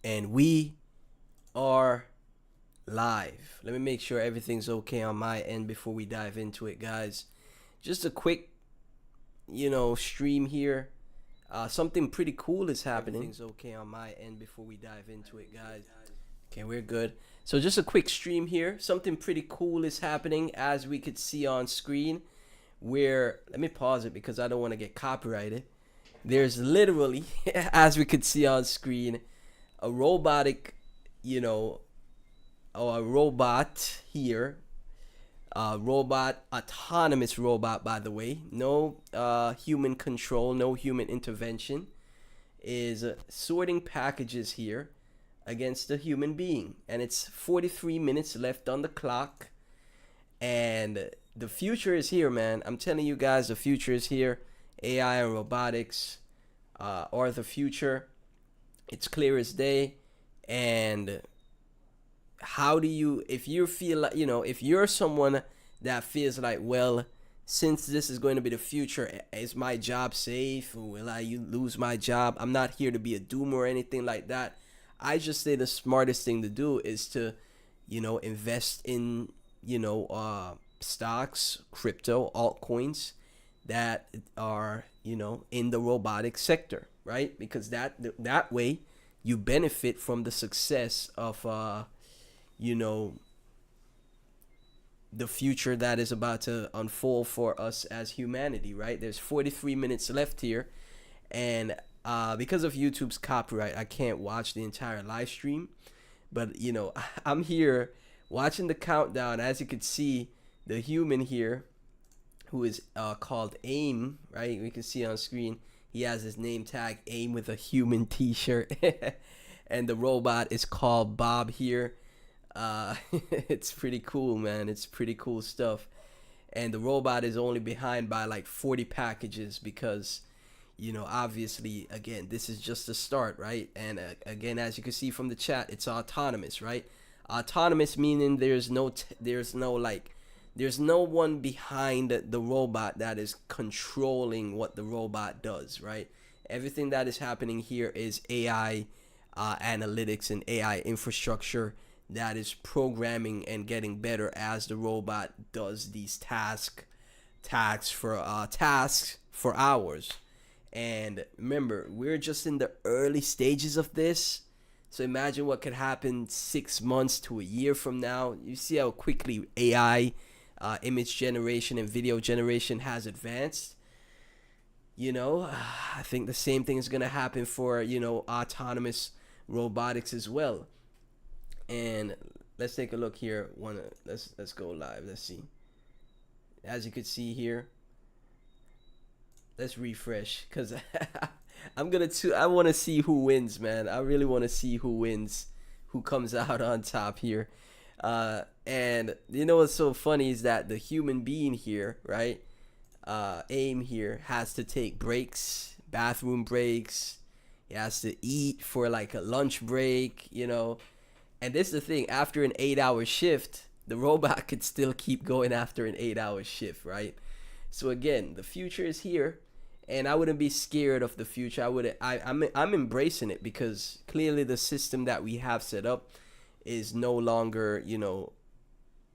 And we are live. Let me make sure everything's okay on my end before we dive into it, guys. Just a quick, stream here. Something pretty cool is happening. Everything's okay on my end before we dive into it, guys. Okay, we're good. So just a quick stream here. Something pretty cool is happening, as we could see on screen. Where, let me pause it because I don't want to get copyrighted. There's literally, as we could see on screen, a robotic, or a robot here. Autonomous robot, by the way. No human control, no human intervention. Is sorting packages here against a human being. And it's 43 minutes left on the clock. And the future is here, man. I'm telling you guys, the future is here. AI and robotics are the future. It's clear as day. And how do you, if you feel like, if you're someone that feels like, well, since this is going to be the future, is my job safe? Or will I lose my job? I'm not here to be a doomer or anything like that. I just say the smartest thing to do is to, invest in, stocks, crypto, altcoins that are, in the robotic sector, right? Because that way you benefit from the success of, the future that is about to unfold for us as humanity, right? There's 43 minutes left here, and because of YouTube's copyright, I can't watch the entire live stream, but I'm here watching the countdown. As you can see, the human here, who is called AIM, right? We can see on screen, he has his name tag AIM with a human t-shirt. And the robot is called Bob here. It's pretty cool, man. It's pretty cool stuff. And the robot is only behind by like 40 packages because, obviously, again, this is just the start, right? And again, as you can see from the chat, it's autonomous, right? Autonomous meaning there's no one behind the robot that is controlling what the robot does, right? Everything that is happening here is AI analytics and AI infrastructure that is programming and getting better as the robot does these tasks for hours. And remember, we're just in the early stages of this. So imagine what could happen 6 months to a year from now. You see how quickly AI, image generation and video generation has advanced. I think the same thing is going to happen for, autonomous robotics as well. And let's take a look here. Let's go live. Let's see. As you can see here, let's refresh because I want to see who wins, man. I really want to see who wins, who comes out on top here. And what's so funny is that the human being here, right? AIM here has to take breaks, bathroom breaks. He has to eat for like a lunch break, And this is the thing, after an 8-hour shift, the robot could still keep going after an 8-hour shift, right? So again, the future is here, and I wouldn't be scared of the future. I'm embracing it because clearly the system that we have set up is no longer,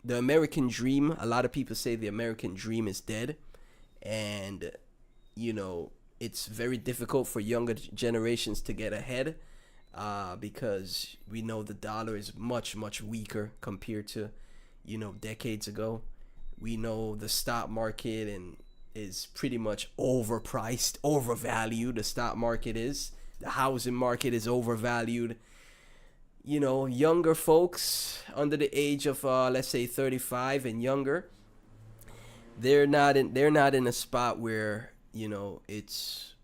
the American dream. A lot of people say the American dream is dead, and it's very difficult for younger generations to get ahead. Because we know the dollar is much, much weaker compared to, decades ago. We know the stock market is pretty much overpriced, overvalued. The stock market is. The housing market is overvalued. Younger folks under the age of let's say 35 and younger, they're not in a spot where it's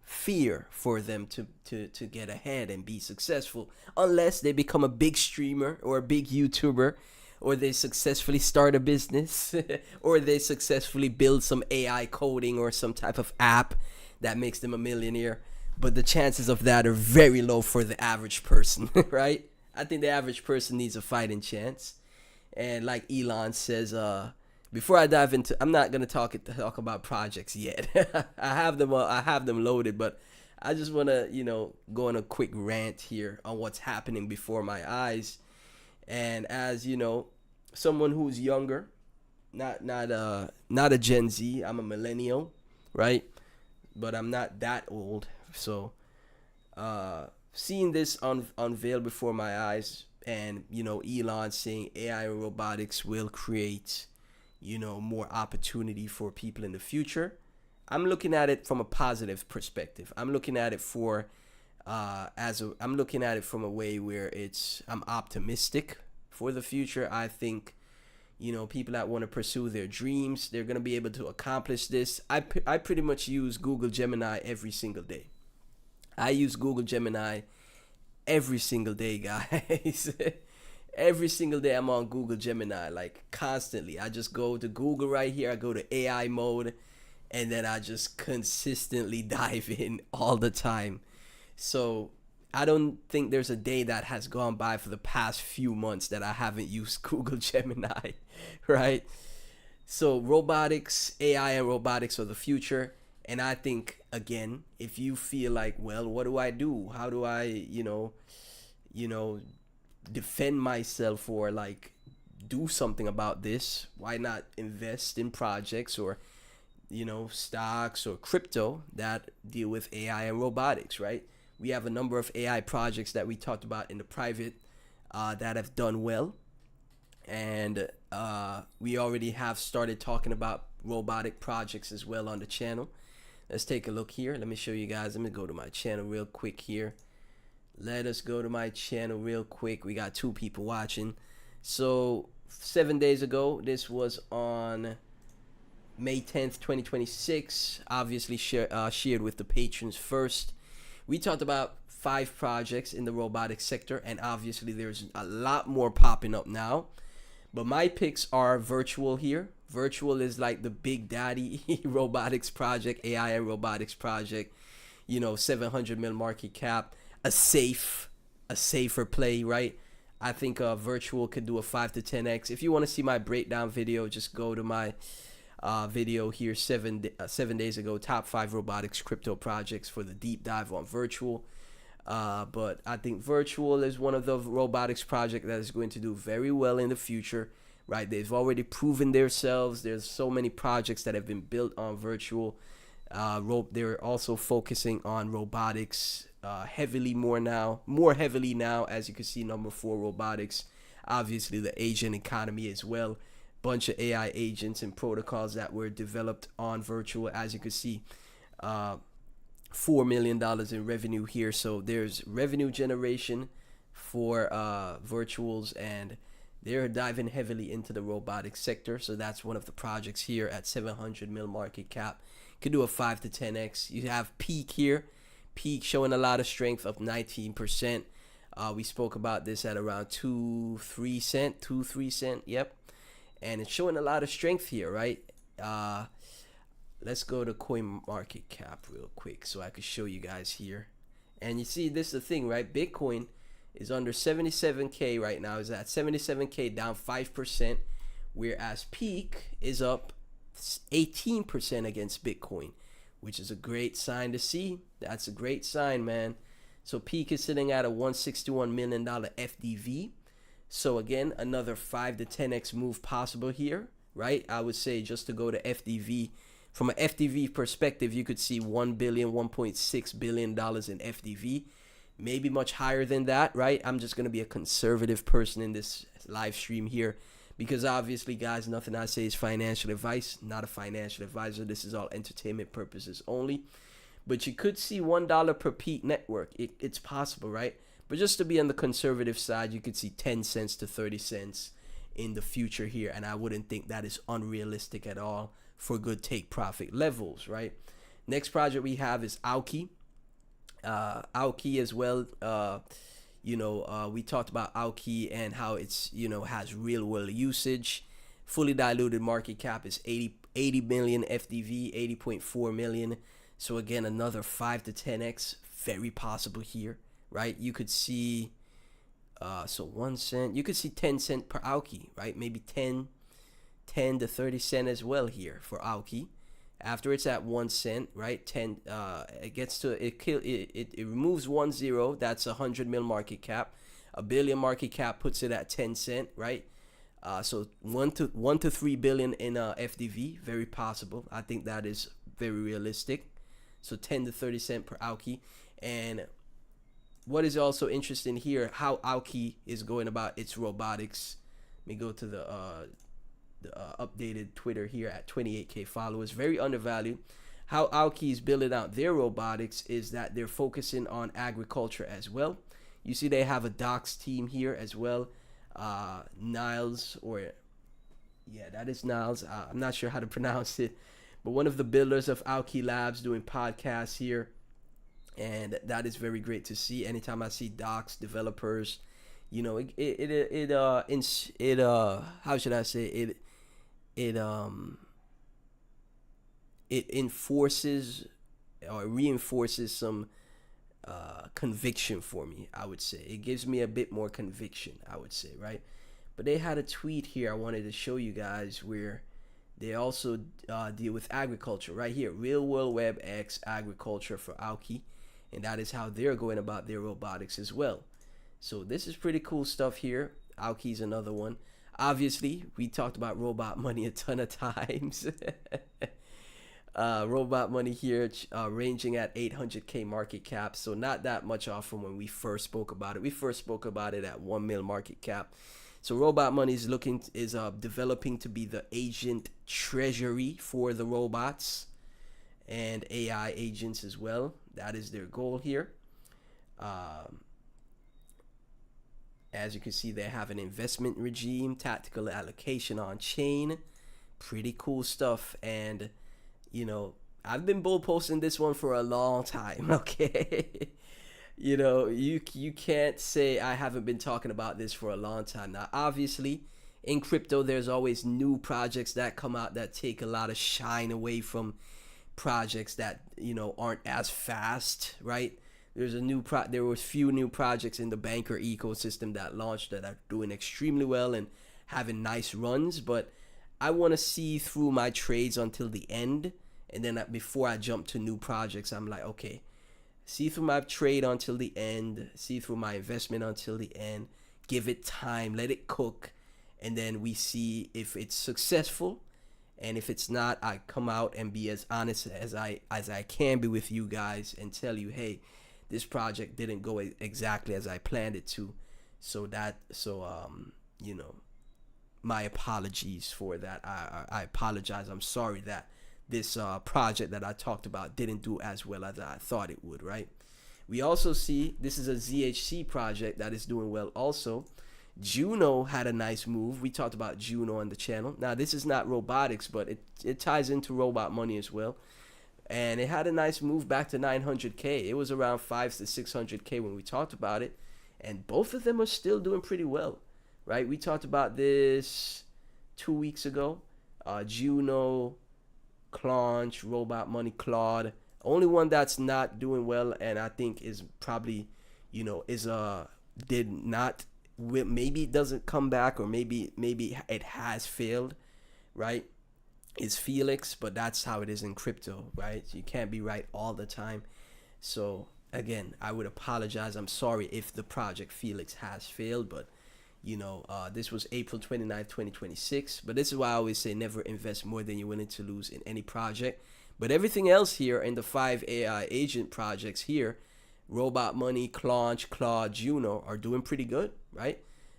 fear for them to get ahead and be successful, unless they become a big streamer or a big YouTuber, or they successfully start a business or they successfully build some AI coding or some type of app that makes them a millionaire. But the chances of that are very low for the average person, right? I think the average person needs a fighting chance. And like Elon says, before I dive into, I'm not gonna talk about projects yet. I have them loaded, but I just want to, go on a quick rant here on what's happening before my eyes. And as someone who's younger, not a Gen Z, I'm a millennial, right? But I'm not that old. So seeing this unveiled before my eyes, and Elon saying AI and robotics will create more opportunity for people in the future, I'm looking at it from a positive perspective. I'm looking at it I'm looking at it from a way where I'm optimistic for the future. I think people that want to pursue their dreams, they're going to be able to accomplish this. I pretty much use Google Gemini every single day. I use Google Gemini every single day, guys. Every single day I'm on Google Gemini, like constantly. I just go to Google right here. I go to AI mode, and then I just consistently dive in all the time. So I don't think there's a day that has gone by for the past few months that I haven't used Google Gemini, right? So robotics, AI and robotics are the future. And I think, again, if you feel like, well, what do I do? How do I, defend myself, or like do something about this? Why not invest in projects or, stocks or crypto that deal with AI and robotics, right? We have a number of AI projects that we talked about in the private that have done well. And we already have started talking about robotic projects as well on the channel. Let's take a look here. Let me show you guys. Let me go to my channel real quick here. Let us go to my channel real quick. We got 2 people watching. So 7 days ago, this was on May 10th, 2026. Obviously shared with the patrons first. We talked about 5 projects in the robotics sector, and obviously there's a lot more popping up now. But my picks are Virtual here. Virtual is like the big daddy robotics project, AI and robotics project. 700 mil market cap, a safer play, right? I think Virtual could do a 5 to 10x. If you want to see my breakdown video, just go to my video here 7 days ago, top 5 robotics crypto projects, for the deep dive on Virtual. But I think Virtual is one of the robotics projects that is going to do very well in the future, right? They've already proven themselves. There's so many projects that have been built on Virtual. They're also focusing on robotics more heavily now, as you can see, number 4 robotics. Obviously the agent economy as well. Bunch of AI agents and protocols that were developed on Virtual, as you can see. $4 million in revenue here. So there's revenue generation for Virtuals, and they're diving heavily into the robotics sector. So that's one of the projects here at 700 mil market cap. Could do a 5 to 10x. You have Peak here. Peak showing a lot of strength, up 19%. We spoke about this at around 2-3 cent. Yep. And it's showing a lot of strength here, right? Let's go to coin market cap real quick so I could show you guys here. And you see, this is the thing, right? Bitcoin is under 77K right now. Is at 77K, down 5%, whereas Peak is up 18% against Bitcoin, which is a great sign to see. That's a great sign, man. So Peak is sitting at a $161 million FDV. So again, another 5 to 10x move possible here, right? I would say, just to go to FDV, from an FDV perspective, you could see $1.6 billion in FDV, maybe much higher than that, right? I'm just going to be a conservative person in this live stream here, because obviously, guys, nothing I say is financial advice. Not a financial advisor. This is all entertainment purposes only. But you could see $1 per Peak network. It's possible, right? But just to be on the conservative side, you could see 10 cents to 30 cents in the future here. And I wouldn't think that is unrealistic at all for good take profit levels, right? Next project we have is Aoki. Aoki as well. We talked about Aoki and how it's, has real world usage. Fully diluted market cap is 80 million FDV, 80.4 million. So again, another 5 to 10x, very possible here, right? You could see, 1 cent, you could see 10 cent per Aoki, right? Maybe 10 to 30 cent as well here for Aoki. After it's at 1 cent, right? It gets to it removes 1 0. That's 100 mil market cap. A billion market cap puts it at 10 cent, right? So 1 to 3 billion in FDV, very possible. I think that is very realistic. So 10 to 30 cent per Aoki. And what is also interesting here, how Aoki is going about its robotics. Let me go to the updated Twitter here at 28K followers. Very undervalued. How Aoki is building out their robotics is that they're focusing on agriculture as well. You see they have a docks team here as well. Niles, or yeah, that is Niles. I'm not sure how to pronounce it, but one of the builders of Aoki Labs doing podcasts here, and that is very great to see. Anytime I see docs developers, you know, how should I say it? It it enforces or reinforces some conviction for me. I would say it gives me a bit more conviction. I would say, right? But they had a tweet here I wanted to show you guys where they also deal with agriculture right here. Real World Web X agriculture for Aoki, and that is how they're going about their robotics as well. So this is pretty cool stuff here. Aoki's another one. Obviously, we talked about Robot Money a ton of times. Robot Money here ranging at 800K market cap, so not that much off from when we first spoke about it. We first spoke about it at 1 mil market cap. So Robot Money is developing to be the agent treasury for the robots and AI agents as well. That is their goal here. As you can see, they have an investment regime, tactical allocation on chain. Pretty cool stuff. And you know, I've been bull posting this one for a long time, okay? You know, you can't say I haven't been talking about this for a long time. Now, obviously, in crypto, there's always new projects that come out that take a lot of shine away from projects that, you know, aren't as fast, right? There was few new projects in the banker ecosystem that launched that are doing extremely well and having nice runs, but I want to see through my trades until the end, and then before I jump to new projects, I'm like, okay, see through my trade until the end, see through my investment until the end, give it time, let it cook, and then we see if it's successful. And if it's not, I come out and be as honest as I can be with you guys and tell you, hey, this project didn't go exactly as I planned it to. You know, my apologies for that. I apologize. I'm sorry that this project that I talked about didn't do as well as I thought it would, right? We also see this is a ZHC project that is doing well also. Juno had a nice move. We talked about Juno on the channel. Now, this is not robotics, but it ties into Robot Money as well. And it had a nice move back to 900K. It was around 5 to 600K when we talked about it. And both of them are still doing pretty well, right? We talked about this 2 weeks ago. Juno, Claunch, Robot Money, Claude. Only one that's not doing well, and I think is probably, you know, maybe it doesn't come back, or maybe it has failed, right? Is Felix, but that's how it is in crypto, right? You can't be right all the time. So again, I would apologize. I'm sorry if the project Felix has failed, but you know, this was April 29th, 2026. But this is why I always say never invest more than you're willing to lose in any project. But everything else here in the 5 AI agent projects here, Robot Money, Claunch, Claude, Juno, are doing pretty good, right?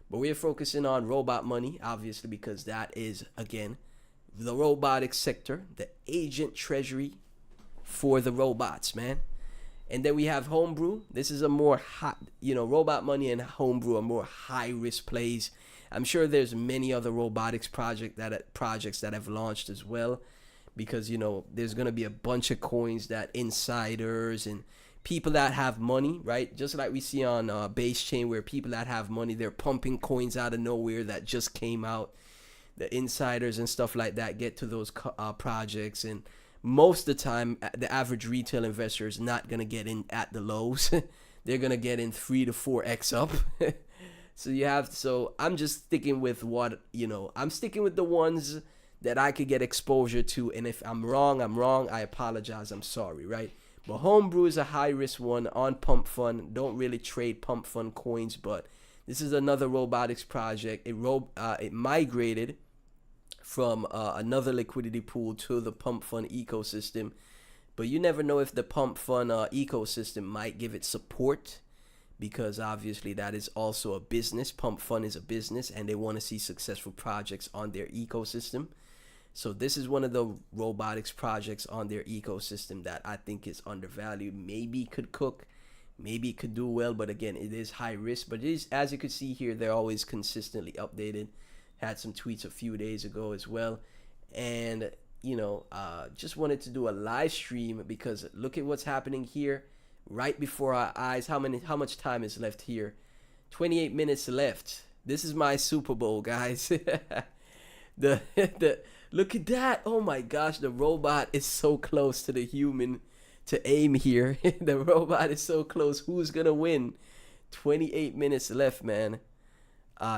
But we're focusing on Robot Money, obviously, because that is, again, the robotics sector, the agent treasury for the robots, man. And then we have Homebrew. This is a more hot, you know, Robot Money and Homebrew are more high risk plays. I'm sure there's many other robotics projects that have launched as well, because, you know, there's going to be a bunch of coins that insiders and people that have money, right? Just like we see on Base Chain, where people that have money, they're pumping coins out of nowhere that just came out. The insiders and stuff like that get to those projects, and most of the time the average retail investor is not going to get in at the lows. They're going to get in 3 to 4x up. So I'm just sticking with I'm sticking with the ones that I could get exposure to. And if I'm wrong, I'm wrong. I apologize. I'm sorry, right? But homebrew is a high risk one on pump fund. Don't really trade pump fund coins, but this is another robotics project. It migrated from another liquidity pool to the pump fund ecosystem. But you never know if the pump fund ecosystem might give it support, because obviously that is also a business. Pump fund is a business, and they want to see successful projects on their ecosystem. So this is one of the robotics projects on their ecosystem that I think is undervalued. Maybe could cook, maybe it could do well, but again, it is high risk. But it is, as you can see here, they're always consistently updated. Had some tweets a few days ago as well. And just wanted to do a live stream because look at what's happening here right before our eyes. How much time is left here? 28 minutes left. This is my Super Bowl, guys. the Look at that. Oh my gosh, the robot is so close to the human to aim here. The robot is so close. Who's gonna win? 28 minutes left, man.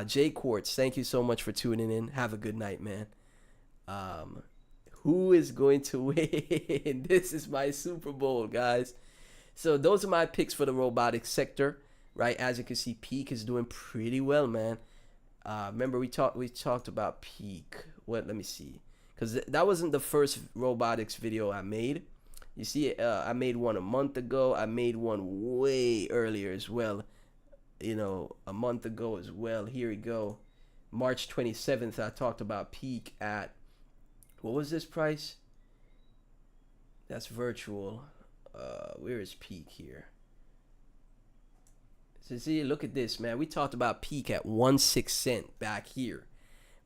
Jay Quartz, thank you so much for tuning in. Have a good night, man. Who is going to win? This is my Super Bowl, guys. So those are my picks for the robotics sector, right? As you can see, Peak is doing pretty well, man. Remember we talked about Peak. Let me see, because that wasn't the first robotics video I made. You see, I made one a month ago. I made one way earlier as well. A month ago as well. Here we go. March 27th, I talked about Peak at, what was this price? That's virtual. Where is Peak here? So see, look at this, man. We talked about Peak at 1.6 cent back here,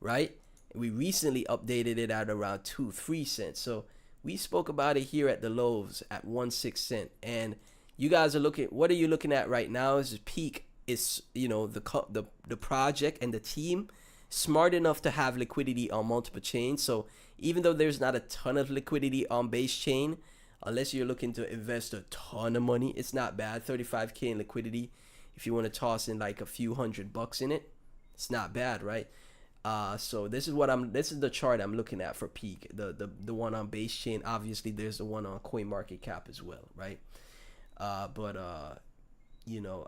right? We recently updated it at around 2-3 cents. So we spoke about it here at the lows at 1.6 cent. And you guys are looking, what are you looking at right now? Is Peak is, the project and the team smart enough to have liquidity on multiple chains. So even though there's not a ton of liquidity on base chain, unless you're looking to invest a ton of money, it's not bad. 35K in liquidity. If you want to toss in like a few $100 in it, it's not bad, right? So this is the chart I'm looking at for Peak, the one on base chain. Obviously there's the one on CoinMarketCap as well, right?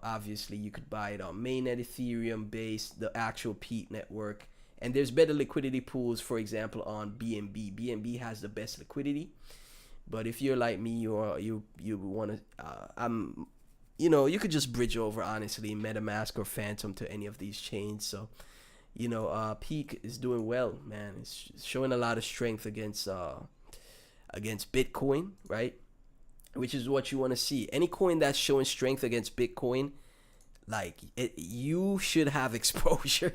Obviously you could buy it on mainnet Ethereum base, the actual Peak network, and there's better liquidity pools, for example, on BNB. BNB has the best liquidity, but if you're like me, you want to, you could just bridge over, honestly, MetaMask or Phantom to any of these chains. So Peak is doing well, man. It's showing a lot of strength against Bitcoin, right? Which is what you want to see. Any coin that's showing strength against Bitcoin, you should have exposure.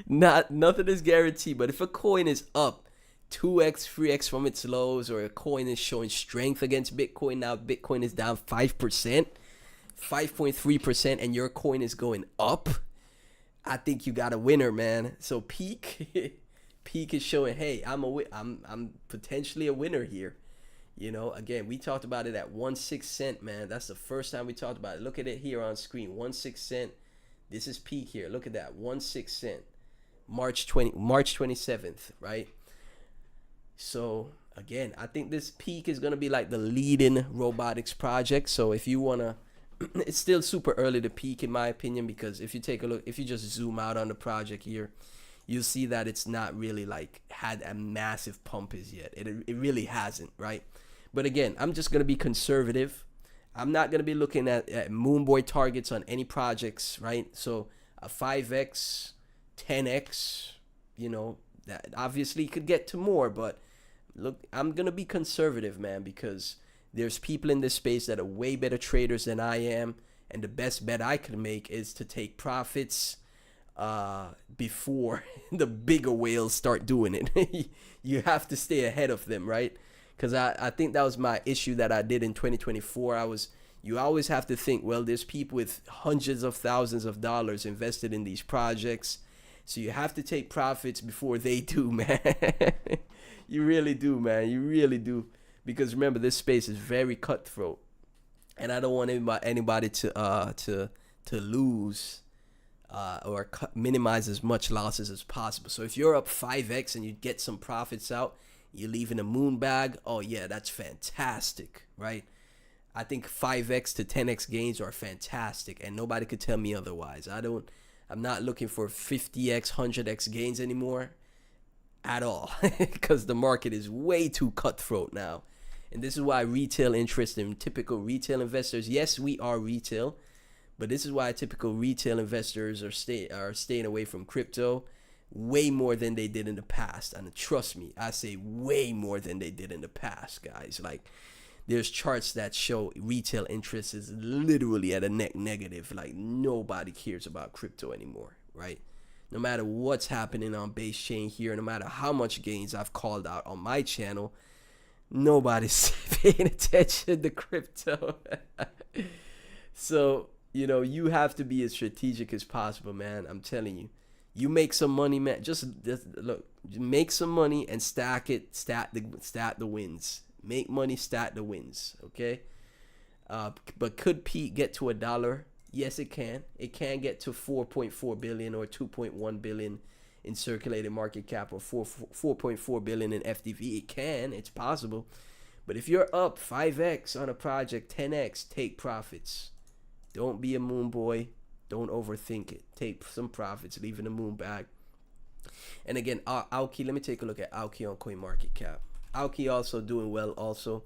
Nothing is guaranteed, but if a coin is up 2x, 3x from its lows, or a coin is showing strength against Bitcoin, now Bitcoin is down 5%, 5.3%, and your coin is going up, I think you got a winner, man. So Peak is showing, hey, I'm potentially a winner here. Again, we talked about it at 1.6 cent, man. That's the first time we talked about it. Look at it here on screen, 1.6 cent. This is Peak here. Look at that, 1.6 cent. March 27th, right? So again, I think this Peak is gonna be like the leading robotics project. So if you wanna, it's still super early to Peak in my opinion, because if you take a look, if you just zoom out on the project here, you'll see that it's not really had a massive pump as yet. It really hasn't, right? But again, I'm just gonna be conservative. I'm not gonna be looking at moonboy targets on any projects, right? So a 5x, 10x, that obviously could get to more, but look, I'm gonna be conservative, man, because there's people in this space that are way better traders than I am, and the best bet I can make is to take profits before the bigger whales start doing it. You have to stay ahead of them, right? Because I think that was my issue that I did in 2024. You always have to think, well, there's people with hundreds of thousands of dollars invested in these projects, so you have to take profits before they do, man. You really do, man. You really do. Because remember, this space is very cutthroat, and I don't want anybody to lose or minimize as much losses as possible. So if you're up 5x and you get some profits out, you're leaving a moon bag. Oh yeah, that's fantastic, right? I think 5x to 10x gains are fantastic, and nobody could tell me otherwise. I'm not looking for 50x, 100x gains anymore at all, because the market is way too cutthroat now. And this is why retail interest in typical retail investors, yes, we are retail, but this is why typical retail investors are staying away from crypto way more than they did in the past. And trust me, I say way more than they did in the past, guys. Like, there's charts that show retail interest is literally at a net negative. Like, nobody cares about crypto anymore, right? No matter what's happening on base chain here, no matter how much gains I've called out on my channel, nobody's paying attention to crypto. So, you have to be as strategic as possible, man. I'm telling you. You make some money, man. Just look, make some money and stack it, stat the wins. Make money, stat the wins, okay? But could Pete get to $1? Yes, it can. It can get to 4.4 billion or 2.1 billion in circulating market cap, or 4.4 billion in FDV. It can. It's possible. But if you're up 5x on a project, 10x, take profits. Don't be a moon boy. Don't overthink it. Take some profits, leave in the moon bag. And again, Aoki, let me take a look at Aoki on CoinMarketCap. Aoki also doing well also.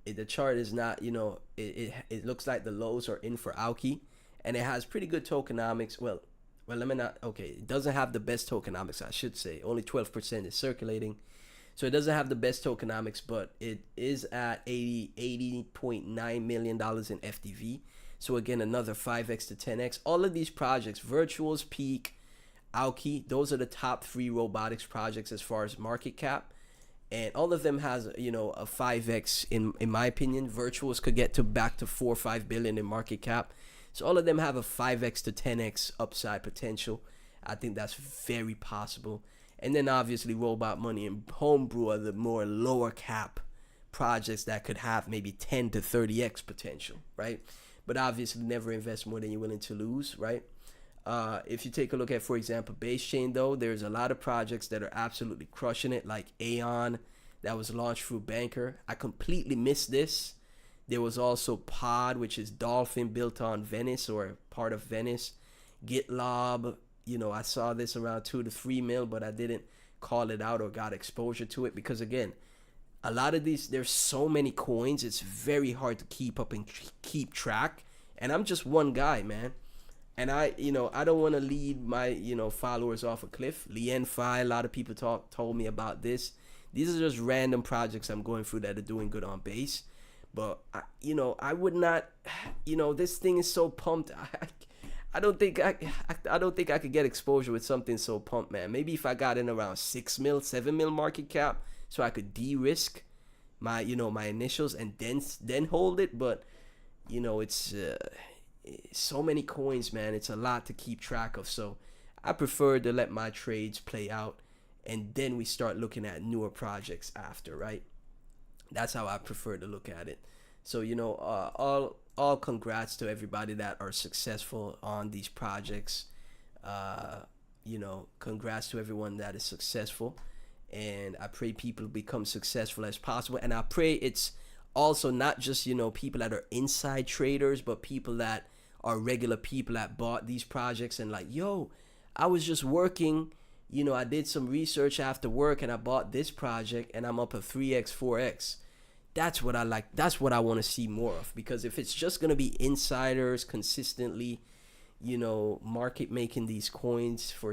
The chart is not, it looks like the lows are in for Aoki, and it has pretty good tokenomics. Well, let me not, okay, it doesn't have the best tokenomics, I should say. Only 12% is circulating. So it doesn't have the best tokenomics, but it is at $80.9 million in FDV. So again, another 5x to 10x. All of these projects, Virtuals, Peak, Aoki, those are the top 3 robotics projects as far as market cap. And all of them has, a 5x in my opinion. Virtuals could get to back to 4 or 5 billion in market cap. So all of them have a 5x to 10x upside potential. I think that's very possible. And then obviously Robot Money and Homebrew are the more lower cap projects that could have maybe 10 to 30x potential, right? But obviously never invest more than you're willing to lose, right? If you take a look at, for example, base chain, though, there's a lot of projects that are absolutely crushing it, like Aeon that was launched through Banker. I completely missed this. There was also Pod, which is Dolphin built on Venice or part of Venice. GitLab, I saw this around 2 to 3 mil, but I didn't call it out or got exposure to it because, again, a lot of these, there's so many coins, it's very hard to keep up and keep track. And I'm just one guy, man. And I don't want to lead my, followers off a cliff. LienFi, a lot of people told me about this. These are just random projects I'm going through that are doing good on base. But, I would not, this thing is so pumped. I don't think I could get exposure with something so pumped, man. Maybe if I got in around 6 mil, 7 mil market cap, so I could de-risk my, my initials and then hold it. But, it's so many coins, man. It's a lot to keep track of. So I prefer to let my trades play out, and then we start looking at newer projects after, right? That's how I prefer to look at it. So, all congrats to everybody that are successful on these projects. Congrats to everyone that is successful. And I pray people become successful as possible. And I pray it's also not just, people that are inside traders, but people that are regular people that bought these projects and like, yo, I was just working, I did some research after work and I bought this project and I'm up a 3x, 4x. That's what I like. That's what I want to see more of, because if it's just going to be insiders consistently, market making these coins for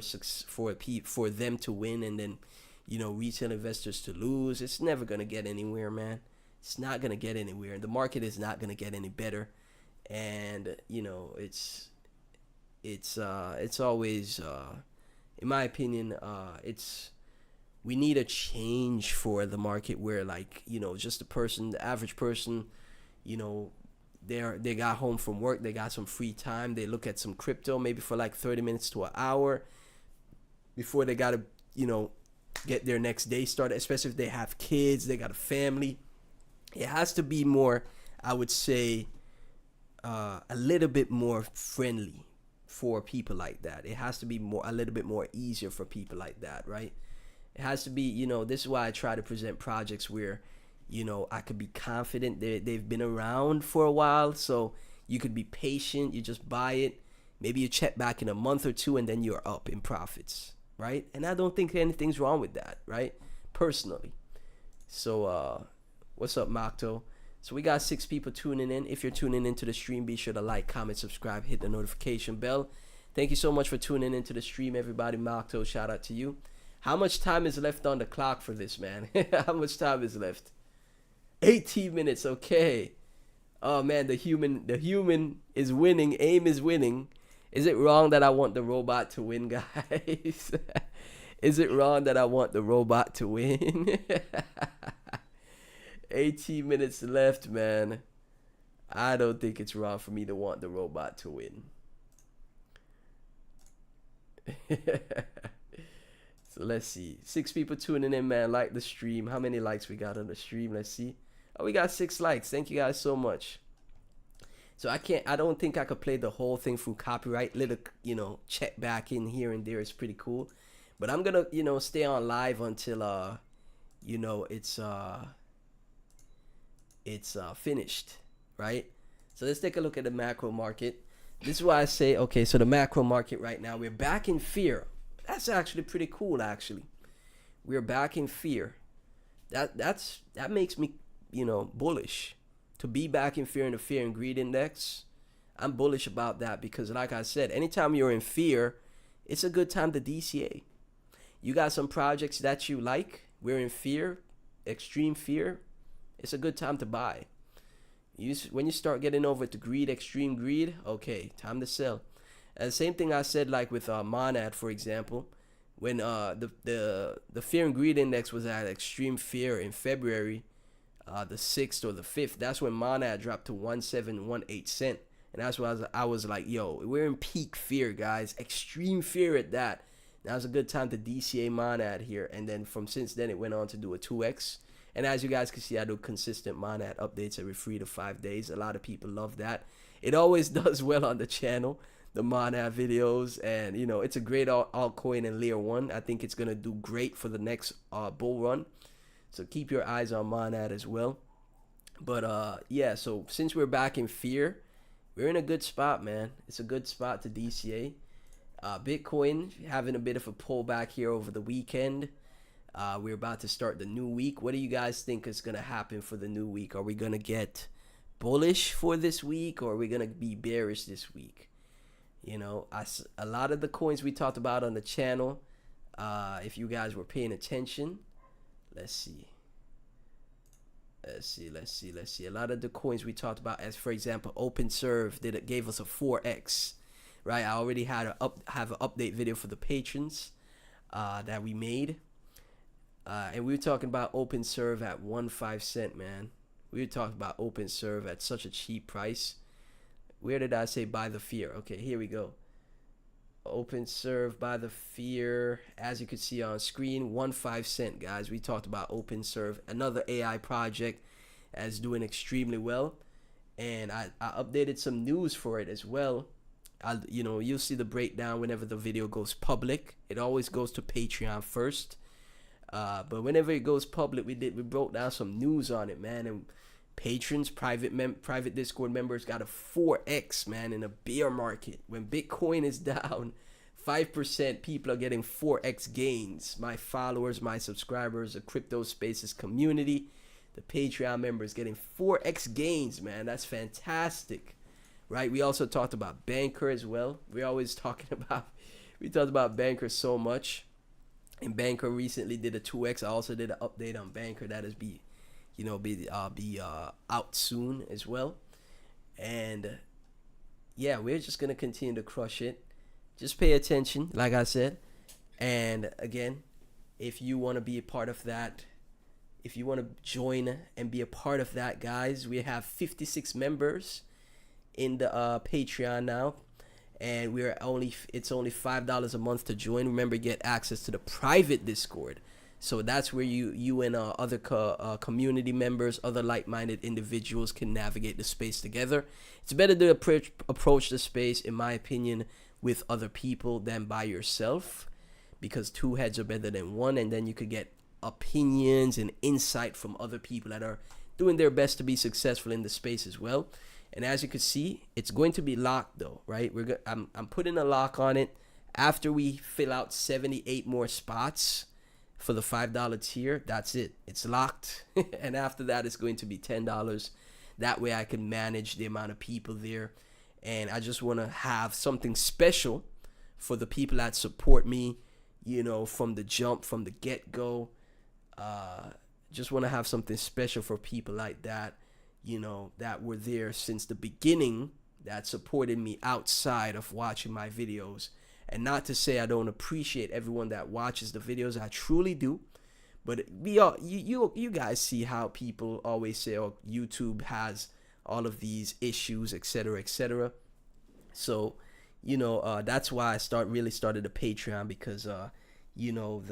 them to win and then, retail investors to lose, it's never going to get anywhere, man. It's not going to get anywhere. The market is not going to get any better. And, it's always, in my opinion, we need a change for the market where, like, just the average person, they got home from work, they got some free time, they look at some crypto maybe for like 30 minutes to an hour before they got to, get their next day started, especially if they have kids, they got a family. It has to be more, I would say, a little bit more friendly for people like that. It has to be a little bit more easier for people like that, right? It has to be, this is why I try to present projects where, I could be confident they've been around for a while. So you could be patient. You just buy it. Maybe you check back in a month or two and then you're up in profits, right? And I don't think anything's wrong with that, right? Personally. So, what's up, Makto? So we got 6 people tuning in. If you're tuning into the stream, be sure to like, comment, subscribe, hit the notification bell. Thank you so much for tuning into the stream, everybody. Makto, shout out to you. How much time is left on the clock for this, man? How much time is left? 18 minutes, okay. Oh man, the human is winning. AIM is winning. Is it wrong that I want the robot to win, guys? Is it wrong that I want the robot to win? 18 minutes left, man. I don't think it's wrong for me to want the robot to win. So let's see. 6 people tuning in, man. Like the stream. How many likes we got on the stream? Let's see. Oh, we got 6 likes. Thank you guys so much. So I don't think I could play the whole thing through copyright. Little, check back in here and there is pretty cool. But I'm gonna, stay on live until it's finished, right? So let's take a look at the macro market. This is why I say, okay, so the macro market right now, we're back in fear. That's actually pretty cool, actually. We're back in fear. That makes me, bullish. To be back in fear in the fear and greed index, I'm bullish about that because, like I said, anytime you're in fear, it's a good time to DCA. You got some projects that you like, we're in fear, extreme fear, it's a good time to buy. When you start getting over to greed, extreme greed, okay, time to sell. And the same thing I said, like with Monad, for example, when the fear and greed index was at extreme fear in February, the 6th or the 5th, that's when Monad dropped to 1718 cent. And that's why I was like, yo, we're in peak fear, guys, extreme fear at that. Now's a good time to DCA Monad here. And then since then, it went on to do a 2x. And as you guys can see, I do consistent Monad updates every 3 to 5 days. A lot of people love that. It always does well on the channel, the Monad videos. And, it's a great altcoin in layer 1. I think it's going to do great for the next bull run. So keep your eyes on Monad as well. But, yeah, so since we're back in fear, we're in a good spot, man. It's a good spot to DCA. Bitcoin having a bit of a pullback here over the weekend. We're about to start the new week. What do you guys think is going to happen for the new week? Are we going to get bullish for this week, or are we going to be bearish this week? A lot of the coins we talked about on the channel, if you guys were paying attention, let's see. A lot of the coins we talked about, as for example, OpenServe gave us a 4x. Right, I already have an update video for the patrons that we made, and we were talking about OpenServe at 1.5 cent, man. We were talking about OpenServe at such a cheap price. Where did I say buy the fear? Okay, here we go. OpenServe buy the fear, as you can see on screen, 1.5 cent, guys. We talked about OpenServe, another AI project, as doing extremely well, and I updated some news for it as well. You'll see the breakdown whenever the video goes public. It always goes to Patreon first, but whenever it goes public, we broke down some news on it, man. And patrons, private Discord members got a 4x, man, in a bear market. When Bitcoin is down 5%, people are getting 4x gains. My followers, my subscribers, the crypto spaces community, the Patreon members getting 4x gains, man. That's fantastic. Right, we also talked about Banker as well. We talked about Banker so much, and Banker recently did a 2x. I also did an update on Banker that is be out soon as well. And yeah, we're just gonna continue to crush it. Just pay attention, like I said. And again, if you want to be a part of that, if you want to join and be a part of that, guys, we have 56 members in the Patreon now, and it's only $5 a month to join. Remember, get access to the private Discord, so that's where you and other community members, other like-minded individuals can navigate the space together. It's better to approach the space, in my opinion, with other people than by yourself, because two heads are better than one, and then you could get opinions and insight from other people that are doing their best to be successful in the space as well. And as you can see, it's going to be locked though, right? I'm putting a lock on it. After we fill out 78 more spots for the $5 tier, that's it. It's locked. And after that, it's going to be $10. That way I can manage the amount of people there. And I just want to have something special for the people that support me, you know, from the jump, from the get-go. Just want to have something special for people like that, you know, that were there since the beginning, that supported me outside of watching my videos. And not to say I don't appreciate everyone that watches the videos. I truly do. But you guys see how people always say, oh, YouTube has all of these issues, etc., etc. So, you know, that's why I really started a Patreon, because, you know,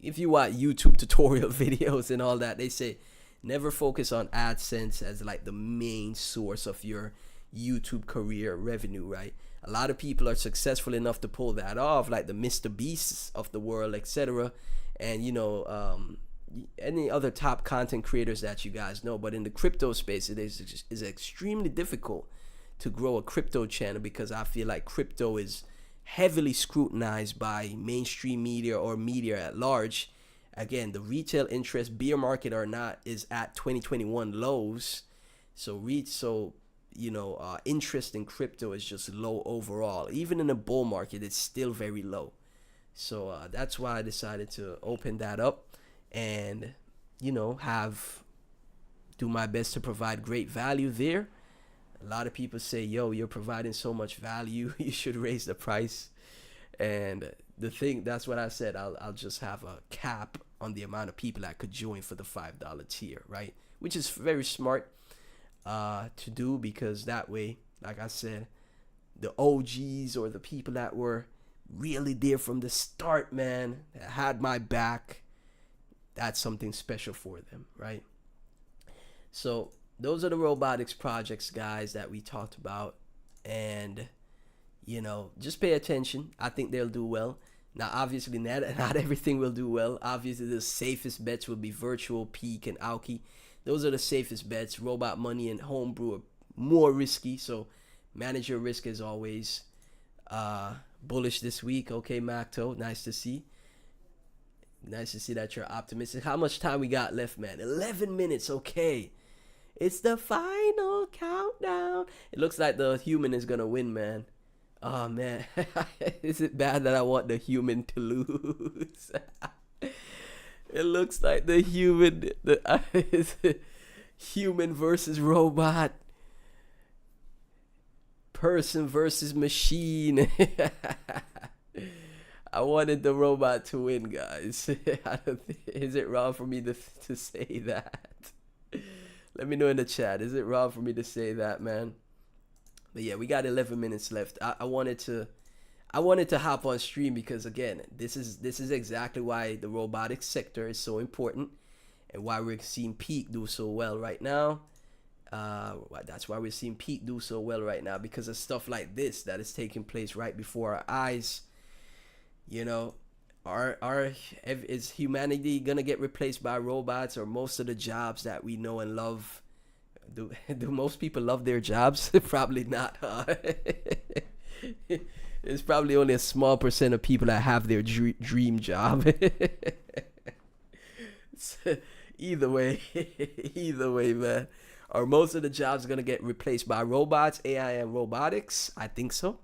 if you watch YouTube tutorial videos and all that, they say never focus on AdSense as like the main source of your YouTube career revenue, right? A lot of people are successful enough to pull that off, like the Mr. Beasts of the world, etc. And, you know, any other top content creators that you guys know. But in the crypto space, it is extremely difficult to grow a crypto channel, because I feel like crypto is heavily scrutinized by mainstream media or media at large. Again, the retail interest, bear market or not, is at 2021 lows. So you know, interest in crypto is just low overall. Even in a bull market, it's still very low. So that's why I decided to open that up and, you know, do my best to provide great value there. A lot of people say, yo, you're providing so much value, you should raise the price. And that's what I said. I'll just have a cap on the amount of people that could join for the $5 tier, right? Which is very smart to do, because that way, like I said, the OGs or the people that were really there from the start, man, that had my back, that's something special for them, right? So those are the robotics projects, guys, that we talked about. And, you know, just pay attention. I think they'll do well. Now, obviously, not everything will do well. Obviously, the safest bets will be Virtual, Peak, and Aoki. Those are the safest bets. Robot Money and Homebrew are more risky, so manage your risk as always. Bullish this week. Okay, Macto, nice to see. Nice to see that you're optimistic. How much time we got left, man? 11 minutes, okay. It's the final countdown. It looks like the human is going to win, man. Oh, man. Is it bad that I want the human to lose? It looks like the human versus robot. Person versus machine. I wanted the robot to win, guys. Is it wrong for me to say that? Let me know in the chat. Is it wrong for me to say that, man? But yeah, we got 11 minutes left. I wanted to hop on stream because, again, this is exactly why the robotics sector is so important, and why we're seeing Peak do so well right now. That's why we're seeing Peak do so well right now, because of stuff like this that is taking place right before our eyes. You know, is humanity gonna get replaced by robots, or most of the jobs that we know and love? Do most people love their jobs? Probably not, huh? There's probably only a small percent of people that have their dream job. Either way, man. Are most of the jobs gonna get replaced by robots, AI, and robotics? I think so.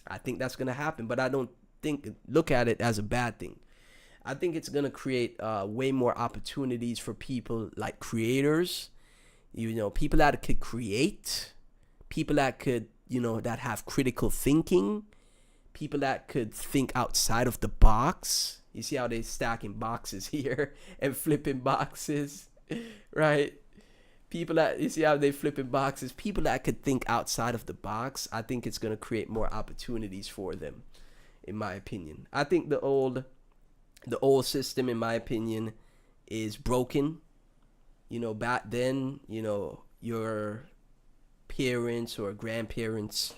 I think that's gonna happen, but I don't look at it as a bad thing. I think it's gonna create way more opportunities for people like creators, you know, people that could create, people that could, you know, that have critical thinking, people that could think outside of the box. You see how they stacking boxes here and flipping boxes, right? People that, you see how they flipping boxes, people that could think outside of the box. I think it's gonna create more opportunities for them, in my opinion. I think the old system, in my opinion, is broken. You know, back then, you know, your parents or grandparents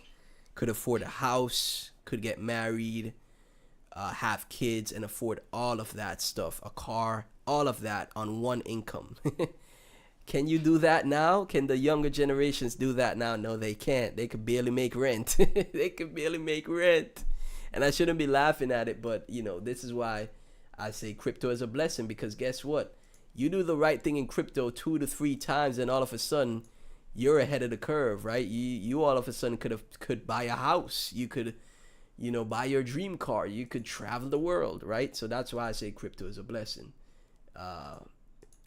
could afford a house, could get married, have kids, and afford all of that stuff, a car, all of that on one income. Can you do that now? Can the younger generations do that now? No, they can't. They could barely make rent. They could barely make rent. And I shouldn't be laughing at it, but this is why I say crypto is a blessing, because guess what? You do the right thing in crypto 2 to 3 times, and all of a sudden you're ahead of the curve, right? You all of a sudden could buy a house. You could, buy your dream car. You could travel the world, right? So that's why I say crypto is a blessing.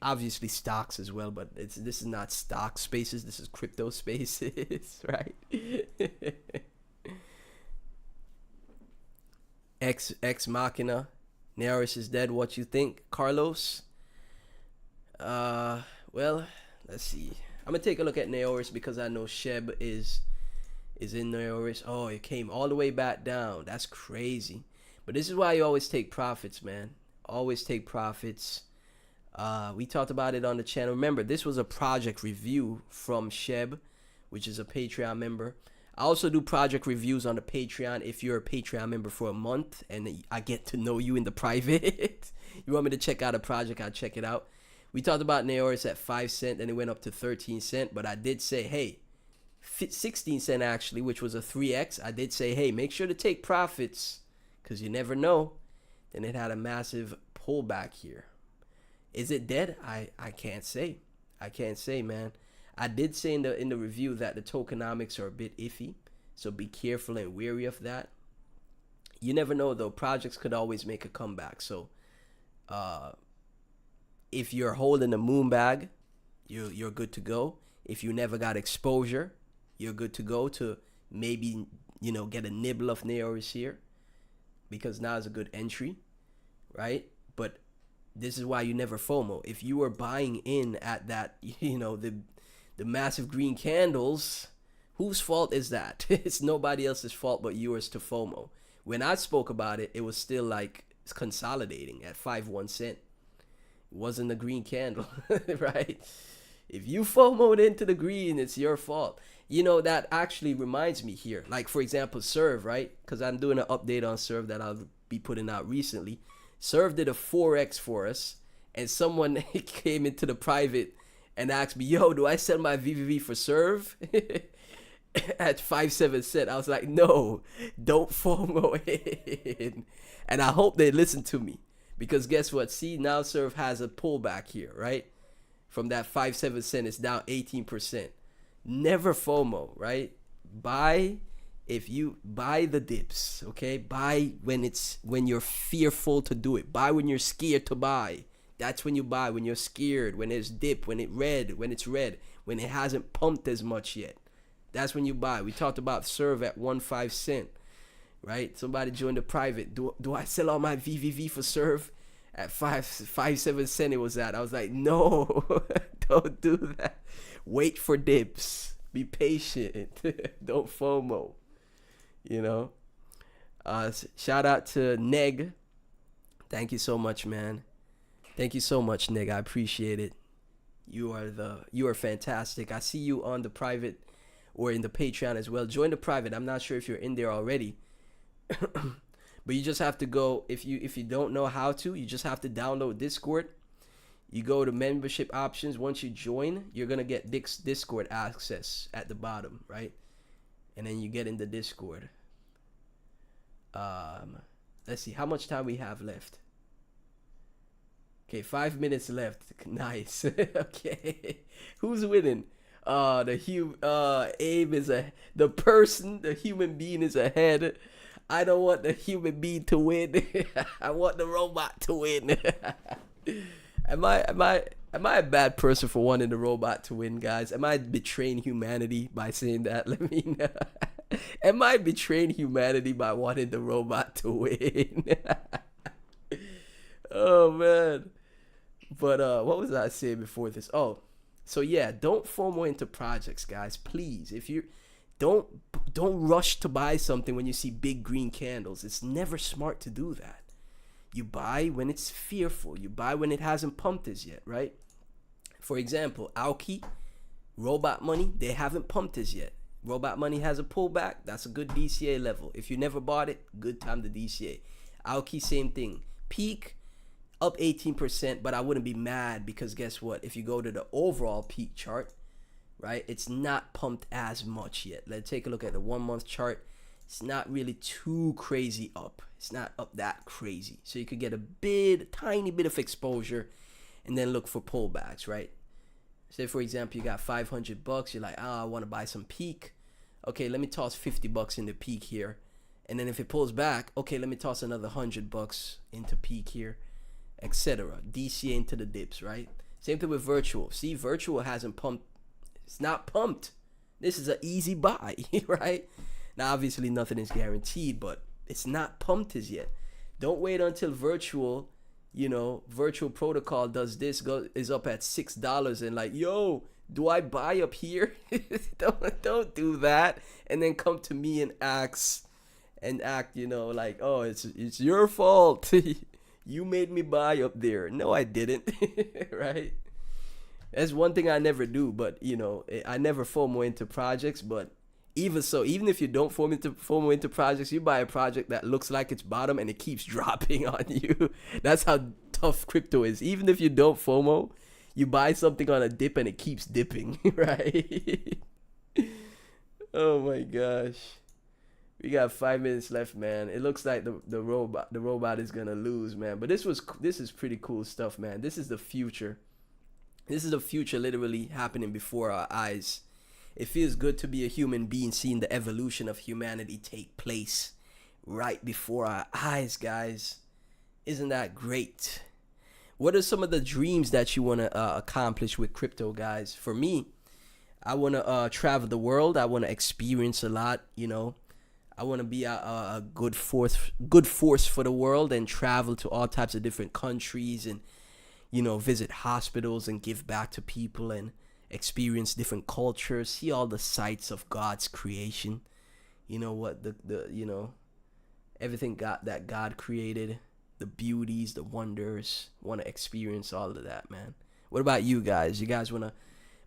Obviously stocks as well, but this is not stock spaces. This is crypto spaces, right? Ex Machina. Neoris is dead. What you think, Carlos? Well, let's see. I'm gonna take a look at Neoris because I know Sheb is in Neoris. Oh, it came all the way back down. That's crazy. But this is why you always take profits, man. Always take profits. We talked about it on the channel. Remember, this was a project review from Sheb, which is a Patreon member. I also do project reviews on the Patreon if you're a Patreon member for a month and I get to know you in the private. You want me to check out a project, I'll check it out. We talked about Neoris at 5 cents and it went up to 13 cents, but I did say, hey, 16 cents actually, which was a 3x. I did say, hey, make sure to take profits because you never know. Then it had a massive pullback here. Is it dead? I can't say. I can't say, man. I did say in the review that the tokenomics are a bit iffy, so be careful and wary of that. You never know though. Projects could always make a comeback. So, if you're holding a moon bag, you're good to go. If you never got exposure, you're good to go to maybe get a nibble of Neoris here, because now is a good entry, right? But this is why you never FOMO. If you were buying in at that, the massive green candles, whose fault is that? It's nobody else's fault but yours to FOMO. When I spoke about it, it was still like consolidating at 51 cents. It wasn't a green candle, right? If you FOMO'd into the green, it's your fault. That actually reminds me here. Like, for example, Serve, right? Because I'm doing an update on Serve that I'll be putting out recently. Serve did a 4x for us, and someone came into the private and asked me, yo, do I sell my VVV for Serve? At 5-7 cents. I was like, no, don't FOMO in. And I hope they listen to me, because guess what? See, now Serve has a pullback here, right? From that 5-7 cents, it's down 18%. Never FOMO, right? Buy if you buy the dips, okay? Buy when you're fearful to do it. Buy when you're scared to buy. That's when you buy, when you're scared, when it's dip, when it's red, when it hasn't pumped as much yet. That's when you buy. We talked about Serve at 1.5 cent, right? Somebody joined the private. Do I sell all my VVV for Serve? At 5.7 cents it was at. I was like, no, don't do that. Wait for dips. Be patient. Don't FOMO. Shout out to Neg. Thank you so much, man. Thank you so much, Neg. I appreciate it. You are fantastic. I see you on the private or in the Patreon as well. Join the private. I'm not sure if you're in there already. But you just have to go, if you don't know how to, you just have to download Discord. You go to membership options. Once you join, you're going to get Discord access at the bottom, right? And then you get in the Discord. Let's see how much time we have left. Okay, 5 minutes left. Nice. Okay. Who's winning? The human being is ahead. I don't want the human being to win. I want the robot to win. Am I a bad person for wanting the robot to win, guys? Am I betraying humanity by saying that? Let me know. Am I betraying humanity by wanting the robot to win? Oh man. But what was I saying before this? Oh, so yeah, don't FOMO into projects, guys. Please, if you don't rush to buy something when you see big green candles. It's never smart to do that. You buy when it's fearful. You buy when it hasn't pumped as yet, right? For example, Aoki, Robot Money, they haven't pumped as yet. Robot money has a pullback. That's a good DCA level. If you never bought it, good time to DCA. Aoki, same thing. Peak up 18%, but I wouldn't be mad because guess what? If you go to the overall peak chart, right, it's not pumped as much yet. Let's take a look at the 1 month chart. It's not really too crazy up. It's not up that crazy. So you could get a tiny bit of exposure and then look for pullbacks, right? Say for example, you got $500. You're like, I want to buy some peak. Okay, let me toss $50 into peak here. And then if it pulls back, okay, let me toss another $100 into peak here, etc. DCA into the dips, right? Same thing with virtual. See, virtual hasn't pumped. It's not pumped. This is an easy buy, right? Now, obviously, nothing is guaranteed, but it's not pumped as yet. Don't wait until virtual, virtual protocol does this, is up at $6 and like, yo, do I buy up here? don't do that. And then come to me and act, like, oh, it's your fault. You made me buy up there. No, I didn't. Right? That's one thing I never do, but I never FOMO into projects, but even so, even if you don't FOMO into projects, you buy a project that looks like it's bottom and it keeps dropping on you. That's how tough crypto is. Even if you don't FOMO, you buy something on a dip and it keeps dipping, right? Oh my gosh. We got 5 minutes left, man. It looks like the robot is gonna lose, man. But this is pretty cool stuff, man. This is the future. This is the future literally happening before our eyes. It feels good to be a human being, seeing the evolution of humanity take place right before our eyes, guys. Isn't that great? What are some of the dreams that you want to accomplish with crypto, guys? For me, I want to travel the world. I want to experience a lot, I want to be a good force for the world and travel to all types of different countries and, visit hospitals and give back to people and experience different cultures, see all the sights of God's creation. What everything that God created, the beauties, the wonders. Want to experience all of that, man. What about you guys? You guys want to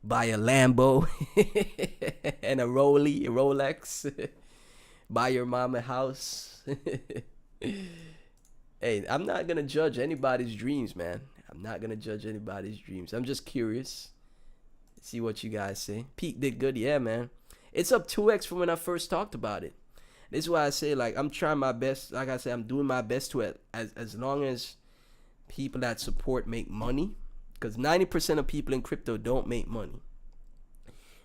buy a Lambo and a Rolex? Buy your mom a house? Hey, I'm not gonna judge anybody's dreams, man. I'm not gonna judge anybody's dreams. I'm just curious. See what you guys say. Peak did good, yeah, man. It's up 2x from when I first talked about it. This is why I say, like, I'm trying my best. Like I said, I'm doing my best to it. As long as people that support make money, because 90% of people in crypto don't make money.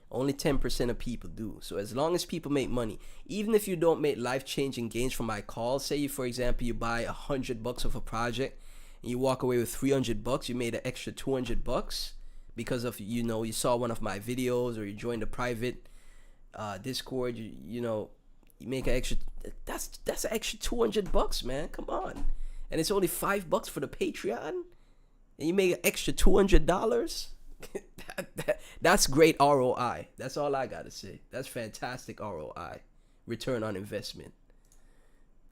Only 10% of people do. So as long as people make money, even if you don't make life-changing gains from my calls, say you, for example, you buy $100 of a project and you walk away with $300, you made an extra $200 because of, you saw one of my videos or you joined a private Discord, you make an extra, that's an extra $200, man. Come on. And it's only $5 for the Patreon and you make an extra $200. That's great ROI. That's all I gotta say. That's fantastic ROI. Return on investment.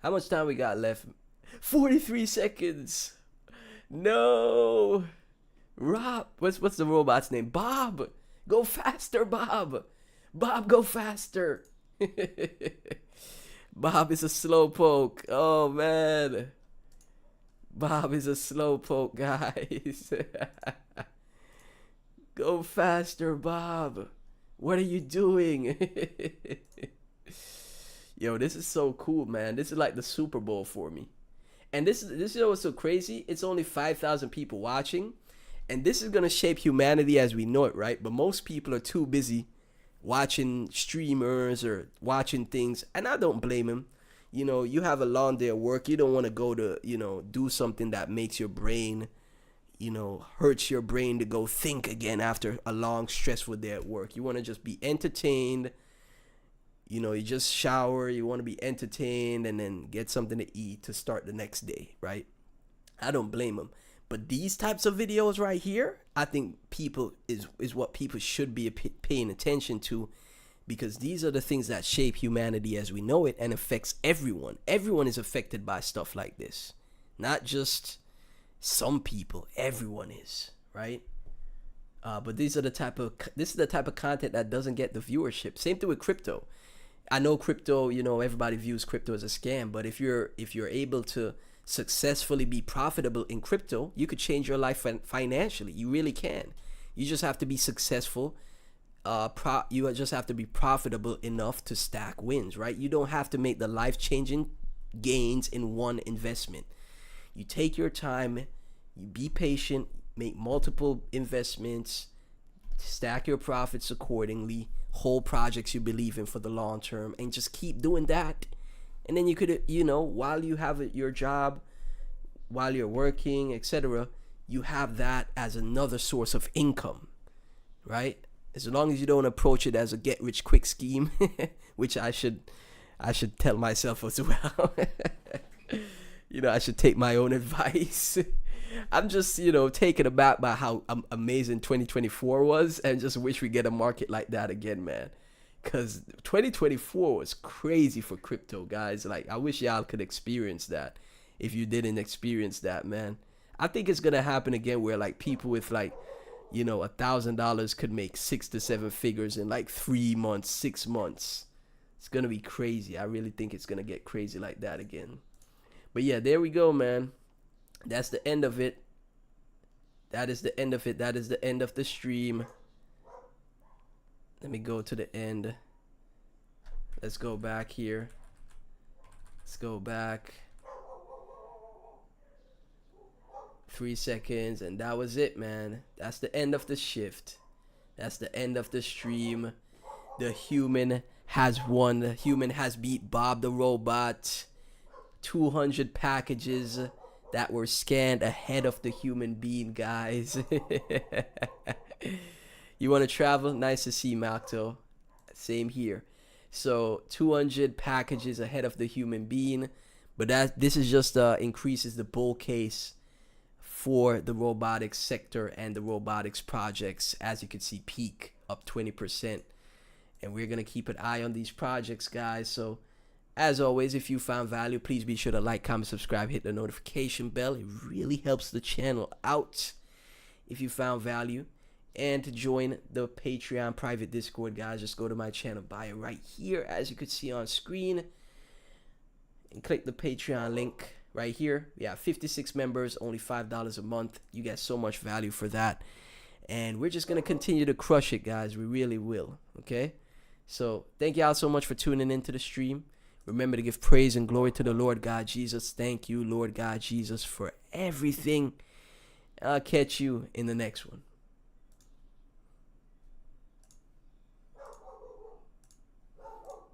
How much time we got left? 43 seconds. No. Rob, what's the robot's name? Bob. Go faster, Bob. Bob, go faster. Bob is a slowpoke. Oh man. Bob is a slowpoke, guys. Go faster, Bob. What are you doing? Yo, this is so cool, man. This is like the Super Bowl for me. And this is what's so crazy. It's only 5,000 people watching. And this is going to shape humanity as we know it, right? But most people are too busy watching streamers or watching things. And I don't blame them. You have a long day of work. You don't want to go to, do something that makes your brain, hurts your brain to go think again after a long, stressful day at work. You want to just be entertained. You just shower. You want to be entertained and then get something to eat to start the next day, right? I don't blame them. But these types of videos right here, I think people is what people should be paying attention to, because these are the things that shape humanity as we know it and affects everyone. Everyone is affected by stuff like this. Not just some people. Everyone is, right? But this is the type of content that doesn't get the viewership. Same thing with crypto. I know crypto, everybody views crypto as a scam, but if you're able to successfully be profitable in crypto, you could change your life financially. You really can. You just have to be successful. You just have to be profitable enough to stack wins, right? You don't have to make the life-changing gains in one investment. You take your time, you be patient, make multiple investments, stack your profits accordingly, hold projects you believe in for the long term, and just keep doing that. And then you could, while you have your job, while you're working, etc., you have that as another source of income, right? As long as you don't approach it as a get rich quick scheme, which I should tell myself as well. I should take my own advice. I'm just, taken aback by how amazing 2024 was, and just wish we get a market like that again, man. Because 2024 was crazy for crypto, guys. Like, I wish y'all could experience that. If you didn't experience that, man. I think it's going to happen again where, like, people with, like, $1,000 could make 6 to 7 figures in, like, 3 months, 6 months. It's going to be crazy. I really think it's going to get crazy like that again. But, yeah, there we go, man. That's the end of it. That is the end of it. That is the end of the stream. Let me go to the end. Let's go back here. Let's go back. 3 seconds, and that was it, man. That's the end of the shift. That's the end of the stream. The human has won. The human has beat Bob the robot. 200 packages that were scanned ahead of the human being, guys. You want to travel? Nice to see, Macto. Same here. So 200 packages ahead of the human being, but this is just increases the bull case for the robotics sector and the robotics projects. As you can see, peak up 20%, and we're gonna keep an eye on these projects, guys. So as always, if you found value, please be sure to like, comment, subscribe, hit the notification bell. It really helps the channel out if you found value. And to join the Patreon private Discord, guys, just go to my channel bio right here, as you can see on screen, and click the Patreon link right here. We have 56 members, only $5 a month. You get so much value for that. And we're just going to continue to crush it, guys. We really will, okay? So thank y'all so much for tuning into the stream. Remember to give praise and glory to the Lord God Jesus. Thank you, Lord God Jesus, for everything. I'll catch you in the next one.